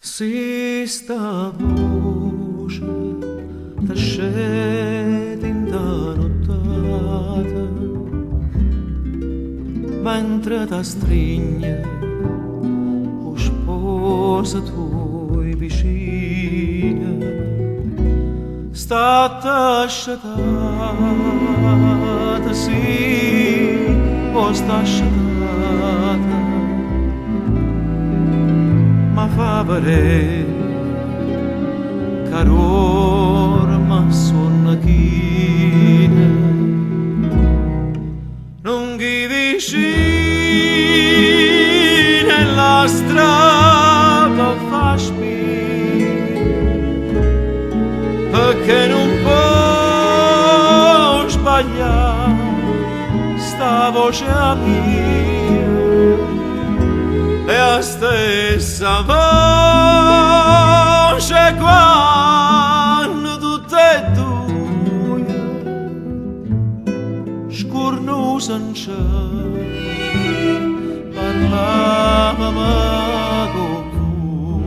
Si sta voce t'ascende in da nottata, mentre ti strigne o sposa tuoi vicine, sta asciata, sì, o sta asciata, ma fa vedere che orma sono chine, non chi vicine la strada fa spina, perché non può sbagliare sta voce mia. E la stessa voce quando tutte e due scornusa in cielo parlavamo con voi.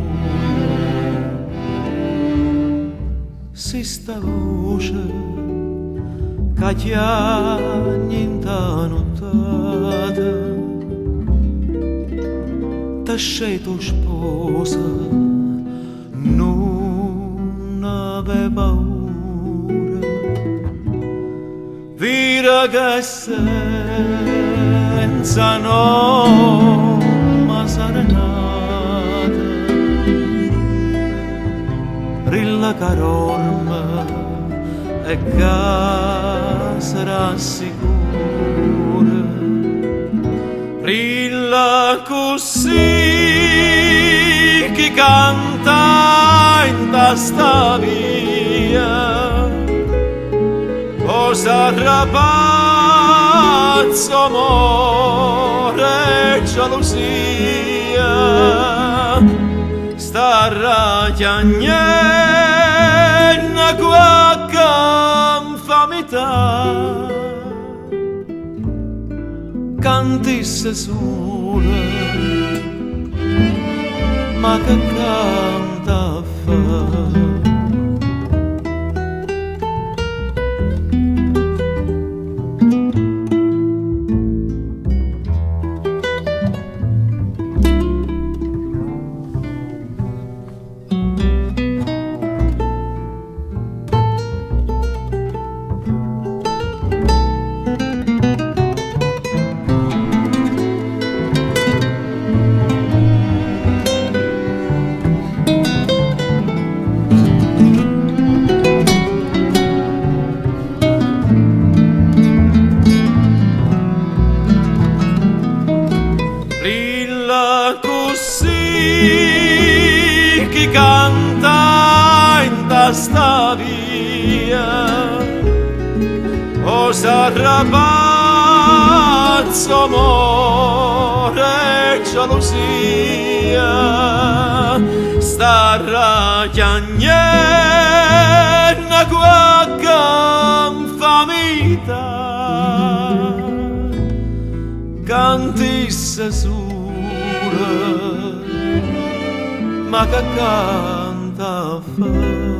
Si sta voce che chiagni in da nottata, t'ascei tu sposa, non ave paura, vira che senza nome serenata, rilla carorma e che sarà sicura. Brilla così chi canta in testa via, o sarà pazzo, amore e gelosia, starà chiagnendo qualche infamità, cantisse sola, ma che canta fa? Così chi canta in testa via, o sarà pazzo, amore e gelosia, starà chiagnendo qualche infamità, cantisse su ma che canta fa?